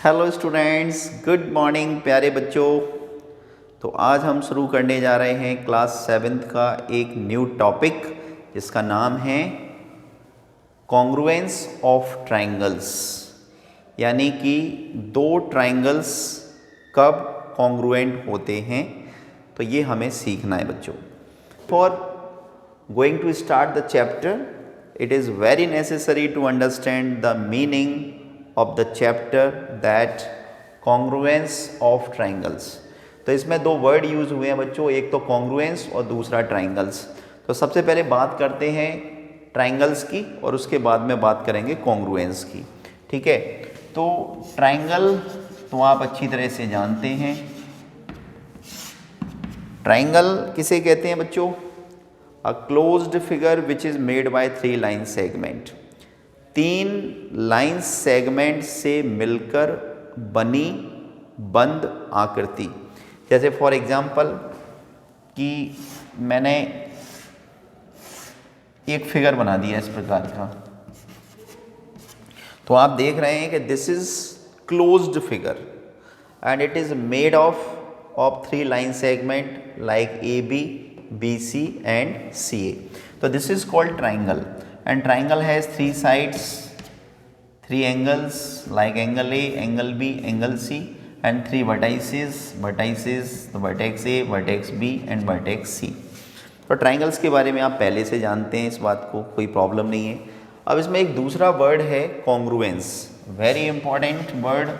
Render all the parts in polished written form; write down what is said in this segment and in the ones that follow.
Hello students, good morning प्यारे बच्चों। तो आज हम शुरू करने जा रहे हैं क्लास 7th का एक न्यू टॉपिक जिसका नाम है कॉन्ग्रुएंस ऑफ ट्रायंगल्स, यानी कि दो ट्रायंगल्स कब कॉन्ग्रुएंट होते हैं, तो ये हमें सीखना है बच्चों। For going to start the chapter, it is very necessary to understand the meaning of the chapter that congruence of triangles। तो इसमें दो वर्ड यूज़ हुए हैं बच्चों, एक तो congruence और दूसरा triangles। तो सबसे पहले बात करते हैं triangles की और उसके बाद में बात करेंगे congruence की, ठीक है। तो triangle तो आप अच्छी तरह से जानते हैं। triangle किसे कहते हैं बच्चों? A closed figure which is made by three line segment। तीन लाइन सेगमेंट से मिलकर बनी बंद आकृति। जैसे फॉर एग्जांपल कि मैंने एक फिगर बना दिया इस प्रकार का, तो आप देख रहे हैं कि this is closed figure and it is made of three line segment like A B, BC and CA। तो this is called triangle and triangle has three sides, three angles like angle A, angle B, angle C and three vertices, the vertex A, vertex B and vertex C। तो triangles के बारे में आप पहले से जानते हैं, इस बात को कोई प्रॉब्लम नहीं है। अब इसमें एक दूसरा वर्ड है congruence, वेरी इंपॉर्टेंट वर्ड।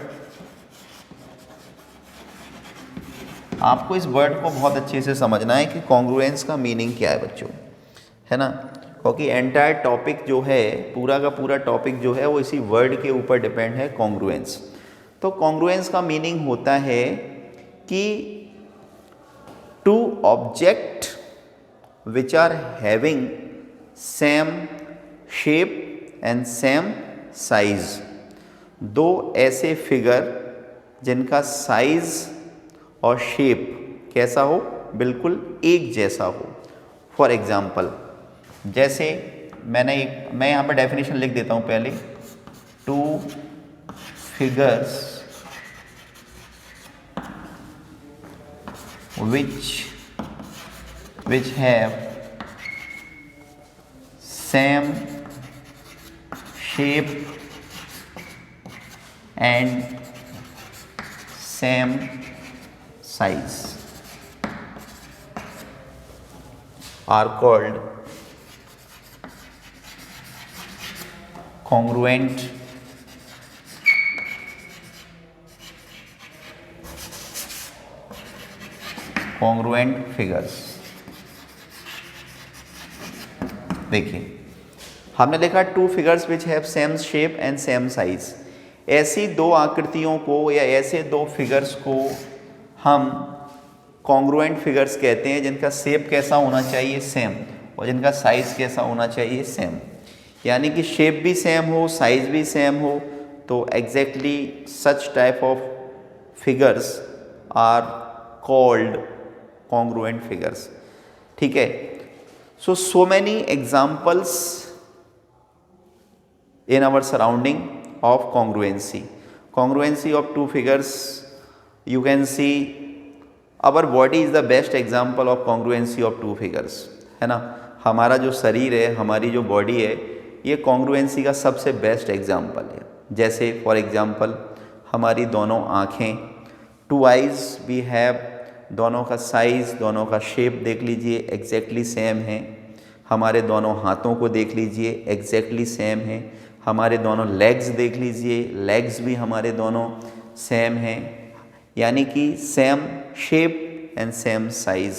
आपको इस वर्ड को बहुत अच्छे से समझना है कि कॉन्ग्रुएंस का मीनिंग क्या है बच्चों, है ना, क्योंकि एंटायर टॉपिक जो है, पूरा का पूरा टॉपिक जो है वो इसी वर्ड के ऊपर डिपेंड है, कॉन्ग्रुएंस। तो कॉन्ग्रुएंस का मीनिंग होता है कि two object which are having same shape and same size, दो ऐसे फिगर जिनका साइज और शेप कैसा हो, बिल्कुल एक जैसा हो। फॉर एग्जाम्पल, जैसे मैं यहाँ पर डेफिनेशन लिख देता हूँ पहले। Two figures which have same shape and same size are called congruent figures। देखिए, हमने देखा two figures which have same shape and same size. ऐसी दो आकृतियों को या ऐसे दो फिगर्स को हम कॉन्ग्रुएंट फिगर्स कहते हैं, जिनका शेप कैसा होना चाहिए, सेम, और जिनका साइज़ कैसा होना चाहिए, सेम। यानी कि शेप भी सेम हो, साइज़ भी सेम हो, तो exactly such type of figures are called congruent figures, ठीक है। So many examples in our surrounding of congruency of two figures। You can see our body is the best example of congruency of two figures, है ना। हमारा जो शरीर है, हमारी जो बॉडी है, ये कॉन्ग्रुएंसी का सबसे बेस्ट एग्जाम्पल है। जैसे फॉर एग्जाम्पल हमारी दोनों आँखें, टू आइज़ वी हैव, दोनों का साइज़, दोनों का शेप देख लीजिए एग्जैक्टली सेम है। हमारे दोनों हाथों को देख लीजिए एग्जैक्टली सेम है। हमारे दोनों लेग्स देख लीजिए, लेग्स भी हमारे दोनों सेम हैं, यानी कि same shape and same size.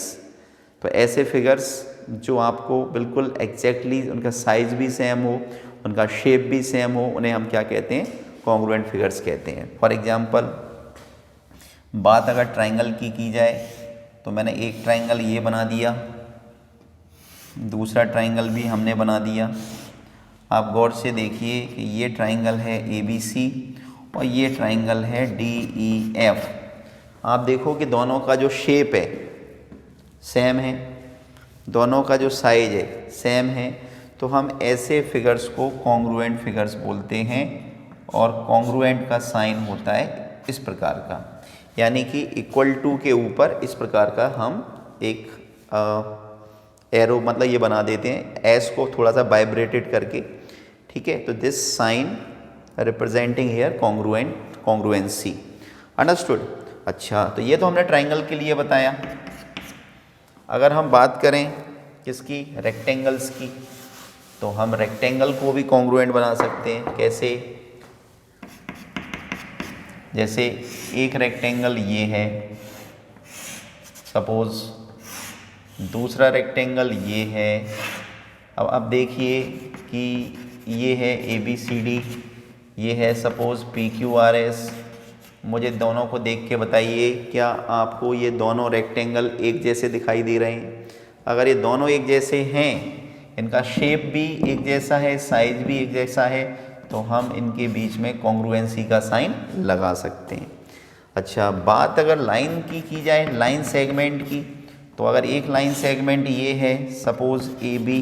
तो ऐसे फिगर्स जो आपको बिल्कुल एग्जैक्टली उनका साइज़ भी सेम हो, उनका शेप भी सेम हो, उन्हें हम क्या कहते हैं, कॉन्ग्रुएंट फिगर्स कहते हैं। फॉर एग्जांपल, बात अगर ट्रायंगल की जाए, तो मैंने एक ट्रायंगल ये बना दिया, दूसरा ट्रायंगल भी हमने बना दिया। आप गौर से देखिए कि ये ट्रायंगल है ABC और ये ट्रायंगल है DEF। आप देखो कि दोनों का जो शेप है सेम है, दोनों का जो साइज है सेम है, तो हम ऐसे फिगर्स को कॉन्ग्रुएंट फिगर्स बोलते हैं और कॉन्ग्रुएंट का साइन होता है इस प्रकार का, यानी कि इक्वल टू के ऊपर इस प्रकार का हम एक एरो मतलब ये बना देते हैं, एस को थोड़ा सा वाइब्रेटेड करके, ठीक है। तो this sign representing here congruency, understood. अच्छा, तो ये तो हमने ट्राइंगल के लिए बताया। अगर हम बात करें किसकी, रेक्टेंगल्स की, तो हम रेक्टेंगल को भी कॉन्ग्रुएंट बना सकते हैं। कैसे? जैसे एक रेक्टेंगल ये है सपोज, दूसरा रेक्टेंगल ये है। अब आप देखिए कि ये है ABCD, ये है सपोज PQRS। मुझे दोनों को देख के बताइए क्या आपको ये दोनों रेक्टेंगल एक जैसे दिखाई दे रहे हैं? अगर ये दोनों एक जैसे हैं, इनका शेप भी एक जैसा है, साइज भी एक जैसा है, तो हम इनके बीच में कॉन्ग्रुएंसी का साइन लगा सकते हैं। अच्छा, बात अगर लाइन की जाए, लाइन सेगमेंट की, तो अगर एक लाइन सेगमेंट ये है सपोज AB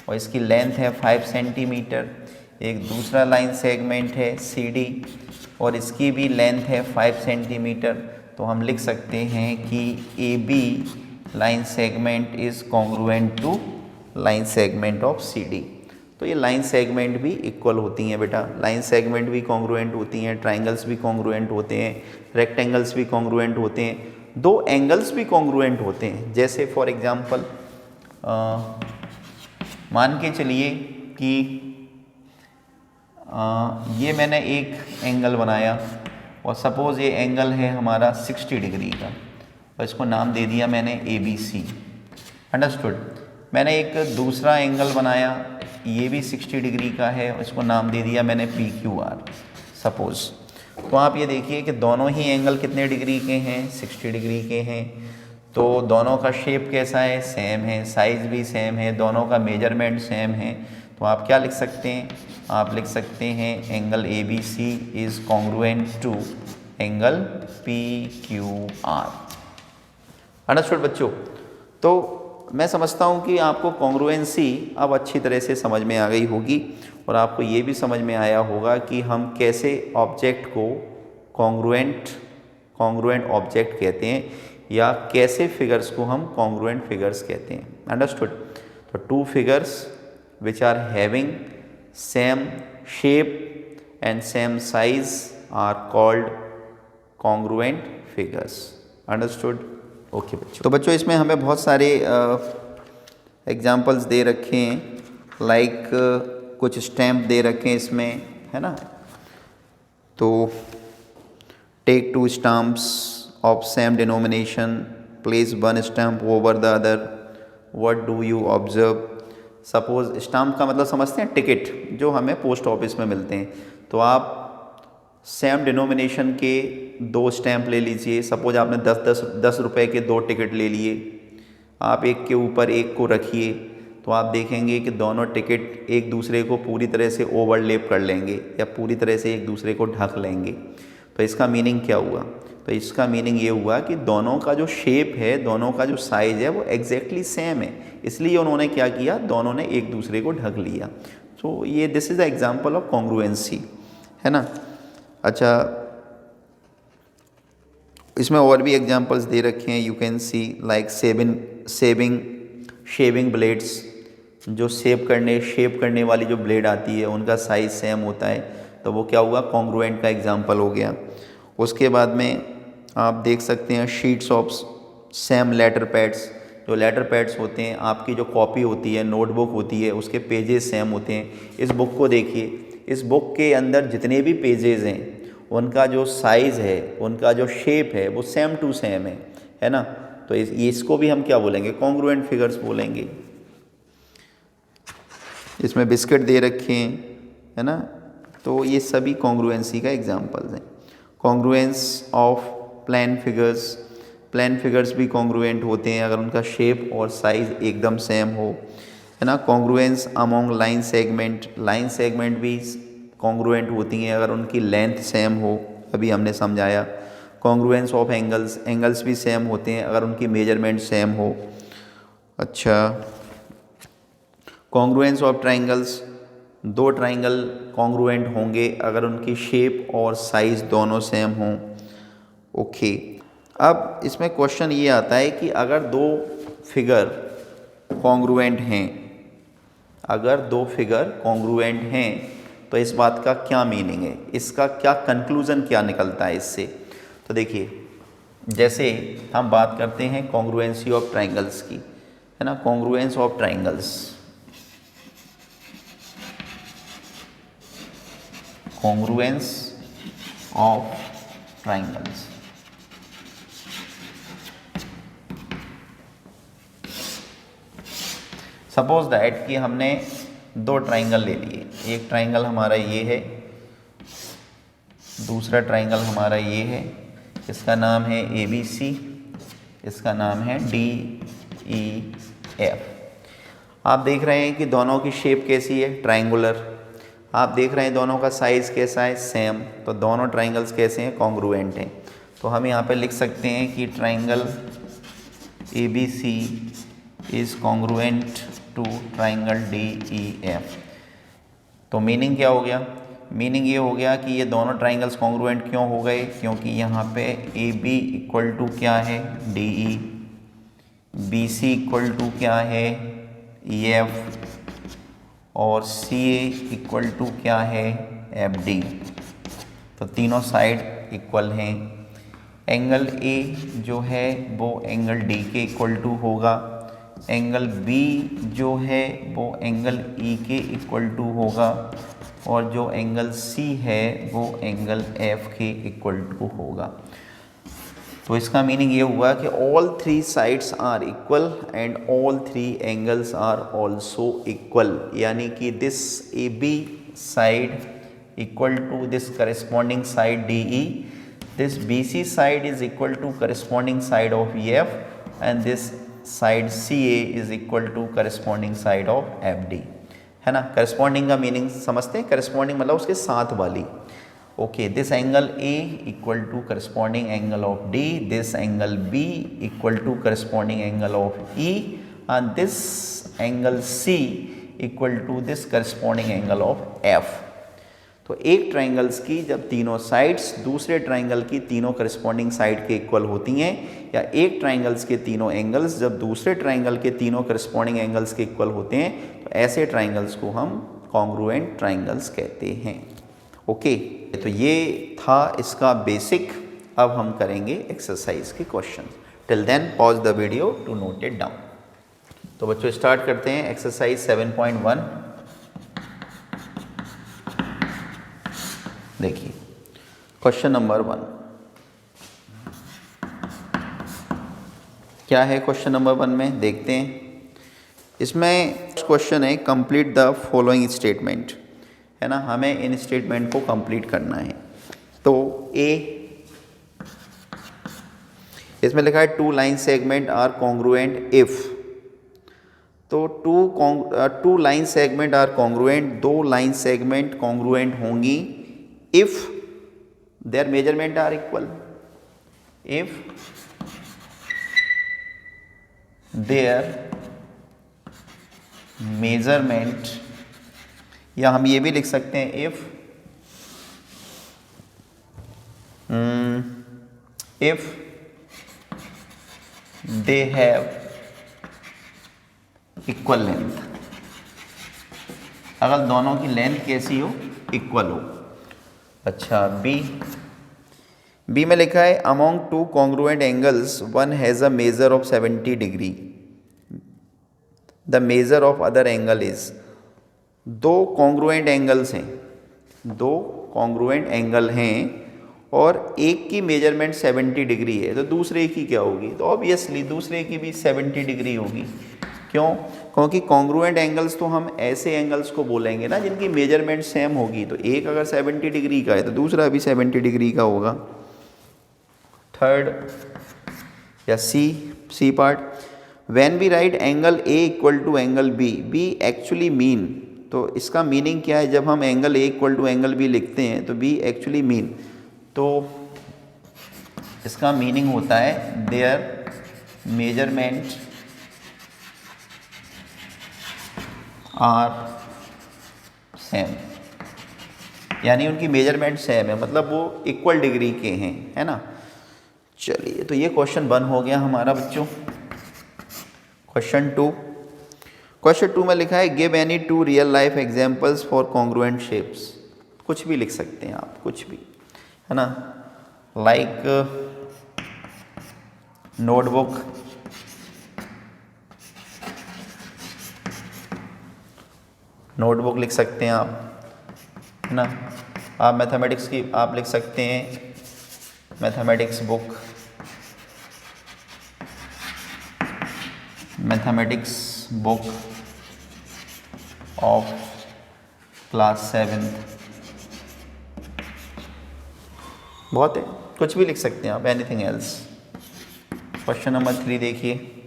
और इसकी लेंथ है 5 सेंटीमीटर, एक दूसरा लाइन सेगमेंट है CD और इसकी भी लेंथ है 5 सेंटीमीटर, तो हम लिख सकते हैं कि AB line segment is congruent to line segment of CD। तो ये लाइन सेगमेंट भी इक्वल होती हैं बेटा, लाइन सेगमेंट भी कॉन्ग्रुएंट होती हैं, ट्राइंगल्स भी कॉन्ग्रुएंट होते हैं, रेक्टेंगल्स भी कॉन्ग्रुएंट होते हैं, दो एंगल्स भी कॉन्ग्रुएंट होते हैं। जैसे फॉर एग्जांपल मान के चलिए कि ये मैंने एक एंगल बनाया और सपोज़ ये एंगल है हमारा 60 डिग्री का और इसको नाम दे दिया मैंने ABC, अंडरस्टूड। मैंने एक दूसरा एंगल बनाया, ये भी 60 डिग्री का है और इसको नाम दे दिया मैंने PQR सपोज़। तो आप ये देखिए कि दोनों ही एंगल कितने डिग्री के हैं, 60 डिग्री के हैं। तो दोनों का शेप कैसा है, सेम है, साइज़ भी सेम है, दोनों का मेजरमेंट सेम है। तो आप क्या लिख सकते हैं, आप लिख सकते हैं angle ABC is congruent to angle PQR, understood बच्चों। तो मैं समझता हूँ कि आपको कॉन्ग्रुएंसी अब अच्छी तरह से समझ में आ गई होगी और आपको ये भी समझ में आया होगा कि हम कैसे ऑब्जेक्ट को कॉन्ग्रुएंट ऑब्जेक्ट कहते हैं या कैसे फिगर्स को हम कॉन्ग्रुएंट फिगर्स कहते हैं, अंडरस्टूड। तो two figures which are having same shape and same size are called congruent figures, understood? Okay बच्चों, तो बच्चों इसमें हमें बहुत सारे एग्जांपल्स दे रखे हैं, लाइक कुछ स्टैम्प दे रखे हैं इसमें, है ना। तो take two stamps of same denomination, place one stamp over the other, what do you observe. Suppose stamp का मतलब समझते हैं टिकट जो हमें पोस्ट ऑफिस में मिलते हैं। तो आप सेम डिनोमिनेशन के दो स्टैम्प ले लीजिए। सपोज आपने 10 रुपए के दो टिकट ले लिए, आप एक के ऊपर एक को रखिए, तो आप देखेंगे कि दोनों टिकट एक दूसरे को पूरी तरह से ओवरलैप कर लेंगे या पूरी तरह से एक दूसरे को ढक लेंगे। तो इसका मीनिंग क्या हुआ? तो इसका मीनिंग ये हुआ कि दोनों का जो शेप है, दोनों का जो साइज़ है वो एग्जैक्टली सेम है, इसलिए उन्होंने क्या किया, दोनों ने एक दूसरे को ढक लिया। तो ये this is the example of congruency, है ना। अच्छा, इसमें और भी एग्जांपल्स दे रखे हैं, you can see like shaving blades, जो शेप करने वाली जो ब्लेड आती है उनका साइज़ सेम होता है, तो वो क्या हुआ, कॉन्ग्रुएंट का एग्जांपल हो गया। उसके बाद में आप देख सकते हैं sheets of same letter pads, जो लेटर पैड्स होते हैं, आपकी जो कॉपी होती है, नोटबुक होती है, उसके पेजेस सेम होते हैं। इस बुक को देखिए, इस बुक के अंदर जितने भी पेजेस हैं उनका जो साइज़ है, उनका जो शेप है वो सेम टू सेम है ना। तो इसको भी हम क्या बोलेंगे, कॉन्ग्रुएंट फिगर्स बोलेंगे। इसमें बिस्किट दे रखे हैं, है ना, तो ये सभी कॉन्ग्रुएंसी का एग्जांपल्स हैं। कॉन्ग्रुएंस ऑफ प्लेन फिगर्स भी कॉन्ग्रुएंट होते हैं अगर उनका शेप और साइज़ एकदम सेम हो, है ना। कॉन्ग्रुएंस अमॉन्ग लाइन सेगमेंट भी कॉन्ग्रुएंट होती हैं अगर उनकी लेंथ सेम हो, अभी हमने समझाया। कॉन्ग्रुएंस ऑफ एंगल्स भी सेम होते हैं अगर उनकी मेजरमेंट सेम हो। अच्छा, कॉन्ग्रुएंस ऑफ ट्राइंगल्स दो ट्राइंगल कॉन्ग्रुएंट होंगे अगर उनकी शेप और साइज़ दोनों सेम हों। ओके, अब इसमें क्वेश्चन ये आता है कि अगर दो फिगर कॉन्ग्रुएंट हैं, अगर दो फिगर कॉन्ग्रुएंट हैं तो इस बात का क्या मीनिंग है, इसका क्या कंक्लूज़न क्या निकलता है इससे। तो देखिए, जैसे हम बात करते हैं कॉन्ग्रुएंसी ऑफ ट्राइंगल्स की, है ना, congruence of triangles, congruence of triangles. Suppose that कि हमने दो ट्राइंगल ले लिए, एक ट्राइंगल हमारा ये है, दूसरा ट्राइंगल हमारा ये है, इसका नाम है ABC, इसका नाम है DEF। आप देख रहे हैं कि दोनों की शेप कैसी है, ट्राइंगुलर। आप देख रहे हैं दोनों का साइज़ कैसा है, सेम। तो दोनों ट्राइंगल्स कैसे हैं, कॉन्ग्रुएंट हैं। तो हम यहाँ पे लिख सकते हैं कि triangle ABC is congruent to triangle DEF। तो मीनिंग क्या हो गया, मीनिंग ये हो गया कि ये दोनों ट्राइंगल्स कॉन्ग्रुएंट क्यों हो गए, क्योंकि यहाँ पे AB इक्वल टू क्या है, DE, BC इक्वल टू क्या है, EF, और CA इक्वल टू क्या है, FD। तो तीनों साइड इक्वल हैं। एंगल A जो है वो एंगल D के इक्वल टू होगा, एंगल B जो है वो एंगल E के इक्वल टू होगा, और जो एंगल C है वो एंगल F के इक्वल टू होगा। तो इसका मीनिंग ये हुआ कि all three sides are equal and all three angles are also equal, यानी कि this AB side equal to this corresponding side DE, this BC side is equal to corresponding side of EF, and this side CA is equal to corresponding side of FD, है ना। Corresponding का meaning समझते हैं, corresponding मतलब उसके साथ वाली। Okay, this angle A equal to corresponding angle of D, this angle B equal to corresponding angle of E, and this angle C equal to this corresponding angle of F। तो एक triangles की जब तीनों sides दूसरे triangle की तीनों corresponding side के equal होती हैं, या एक ट्राइंगल्स के तीनों एंगल्स जब दूसरे ट्राइंगल के तीनों करस्पॉन्डिंग एंगल्स के इक्वल होते हैं, तो ऐसे ट्राइंगल्स को हम कॉन्ग्रुएंट ट्राइंगल्स कहते हैं। ओके, तो ये था इसका बेसिक। अब हम करेंगे एक्सरसाइज के question. Till then pause the video to note it down. तो बच्चों स्टार्ट करते हैं एक्सरसाइज 7.1। देखिए क्वेश्चन नंबर 1 क्या है। क्वेश्चन नंबर 1 में देखते हैं, इसमें क्वेश्चन है कंप्लीट द फॉलोइंग स्टेटमेंट, है ना। हमें इन स्टेटमेंट को कंप्लीट करना है। तो ए, इसमें लिखा है two line segment are congruent if. तो two line segment are congruent, दो लाइन सेगमेंट कॉन्ग्रुएंट होंगी if their measurement are equal, if their measurement, या हम ये भी लिख सकते हैं if they have equal length, अगर दोनों की लेंथ कैसी हो, इक्वल हो। अच्छा, बी में लिखा है among two congruent angles one has a measure of 70 degree, the measure of other angle is. दो कॉन्ग्रुएंट एंगल्स हैं, दो कॉन्ग्रुएंट एंगल हैं और एक की मेजरमेंट 70 डिग्री है, तो दूसरे की क्या होगी, तो ऑब्वियसली दूसरे की भी 70 डिग्री होगी। क्यों? क्योंकि कॉन्ग्रुएंट एंगल्स तो हम ऐसे एंगल्स को बोलेंगे ना जिनकी मेजरमेंट सेम होगी। तो एक अगर 70 डिग्री का है तो दूसरा भी 70 डिग्री का होगा। थर्ड या C part, when we write angle A equal to angle B actually mean. तो इसका मीनिंग क्या है, जब हम angle A equal to angle B लिखते हैं तो बी एक्चुअली मीन, तो इसका मीनिंग होता है देयर मेजरमेंट आर सेम, यानी उनकी मेजरमेंट सेम है, मतलब वो इक्वल डिग्री के हैं, है ना। चलिए, तो ये क्वेश्चन 1 हो गया हमारा बच्चों। क्वेश्चन 2 में लिखा है give any 2 real life examples for congruent shapes. कुछ भी लिख सकते हैं आप, कुछ भी, है ना। लाइक नोटबुक, लिख सकते हैं आप, है ना। आप मैथमेटिक्स की आप लिख सकते हैं mathematics book, of class 7th। बहुत है, कुछ भी लिख सकते हैं आप, एनीथिंग एल्स। क्वेश्चन नंबर 3 देखिए,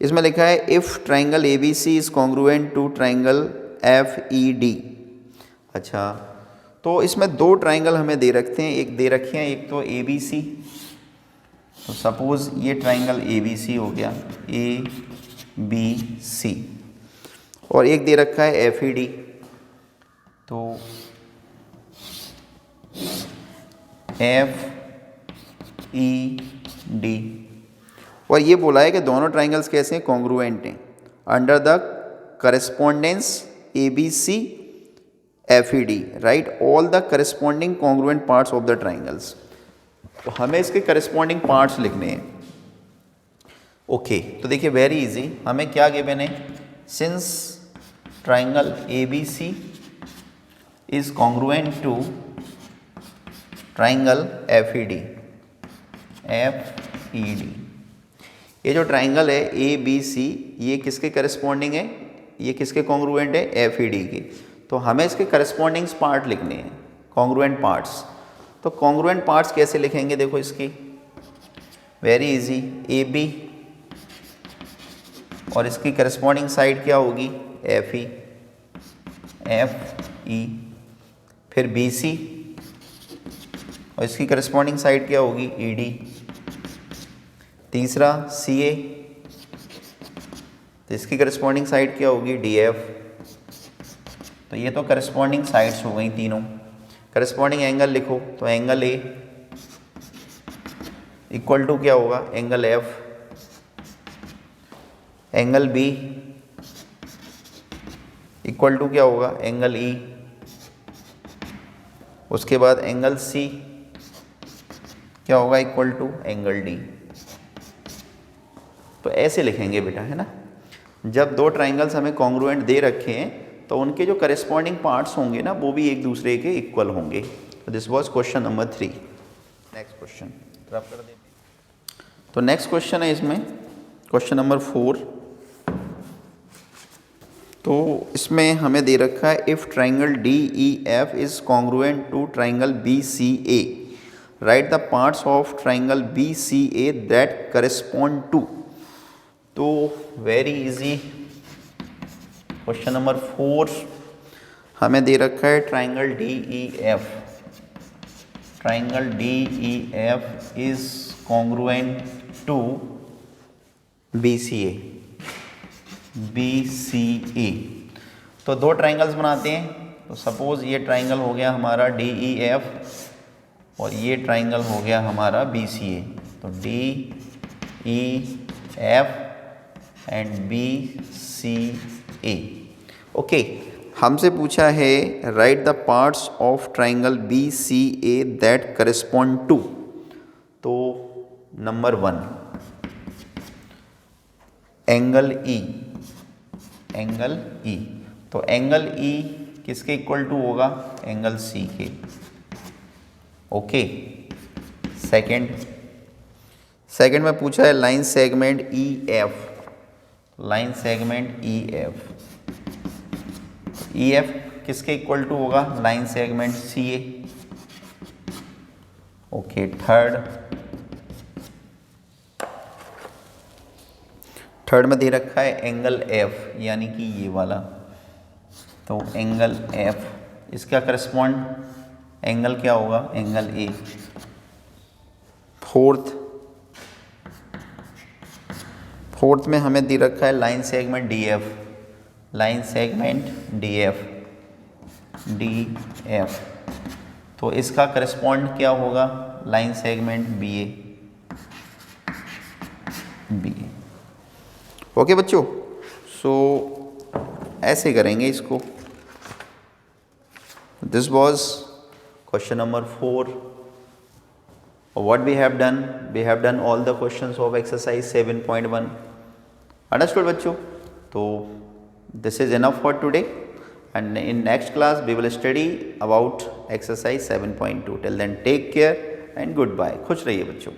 इसमें लिखा है if triangle ABC is congruent to triangle FED। अच्छा, तो इसमें 2 ट्राइंगल हमें दे रखते हैं, एक दे रखे हैं, एक तो ABC। तो सपोज ये ट्राइंगल ABC हो गया, ABC, और एक दे रखा है FED। तो FED, और ये बोला है कि दोनों ट्राइंगल्स कैसे हैं, कॉन्ग्रुएंट हैं under the correspondence ABC FED, right all the corresponding congruent parts of the triangles. तो हमें इसके करस्पॉन्डिंग पार्ट्स लिखने हैं। ओके, तो देखिए वेरी इजी, हमें क्या गिवन है, since triangle ABC is congruent to triangle FED, ये जो ट्राइंगल है ABC, ये किसके करस्पॉन्डिंग है, ये किसके कॉन्ग्रुएंट है, FED के। तो हमें इसके करस्पॉन्डिंग पार्ट लिखने हैं, कॉन्ग्रुएंट पार्ट्स। तो कॉन्ग्रुएंट पार्ट्स कैसे लिखेंगे, देखो इसकी वेरी इजी, AB और इसकी करस्पॉन्डिंग साइड क्या होगी, FE, फिर BC और इसकी करस्पॉन्डिंग साइड क्या होगी, ED, तीसरा CA, तो इसकी करस्पॉन्डिंग साइड क्या होगी, DF। तो ये तो करस्पॉन्डिंग साइड्स हो गई तीनों। करस्पॉन्डिंग एंगल लिखो, तो एंगल A इक्वल टू क्या होगा, angle F, angle B equal to क्या होगा, एंगल E, उसके बाद एंगल C क्या होगा, इक्वल टू एंगल D। तो ऐसे लिखेंगे बेटा, है ना। जब 2 ट्राइंगल्स हमें कॉन्ग्रुएंट दे रखे हैं तो उनके जो करस्पॉन्डिंग पार्ट्स होंगे ना, वो भी एक दूसरे के इक्वल होंगे। तो this was question number 3। Next question रब कर देते हैं। तो नेक्स्ट क्वेश्चन है इसमें क्वेश्चन नंबर 4। तो इसमें हमें दे रखा है if triangle DEF is congruent to triangle BCA, write the parts of triangle BCA that correspond to. तो वेरी इजी, क्वेश्चन नंबर 4 हमें दे रखा है triangle DEF is congruent to BCA। तो 2 ट्राइंगल्स बनाते हैं। तो सपोज ये ट्राइंगल हो गया हमारा DEF और ये ट्राइंगल हो गया हमारा BCA। तो DEF एंड BCA। ओके, हमसे पूछा है write the parts of triangle BCA that correspond to. तो नंबर 1 एंगल E, तो एंगल E किसके इक्वल टू होगा, एंगल C के। ओके, सेकंड में पूछा है लाइन सेगमेंट EF, EF किसके इक्वल टू होगा, line segment CA। Okay, third में दे रखा है एंगल F, यानी कि ये वाला। तो एंगल F इसका करस्पॉन्ड एंगल क्या होगा, एंगल A। फोर्थ में हमें दे रखा है line segment DF, D F. तो इसका करस्पॉन्ड क्या होगा, लाइन सेगमेंट बी ए। ओके बच्चों, सो ऐसे करेंगे इसको। This was question number 4। What we have done? We have done all the questions of exercise 7.1. Understood बच्चों? तो this is enough for today, and in next class we will study about exercise 7.2. Till then take care and goodbye. खुश रहिए बच्चों।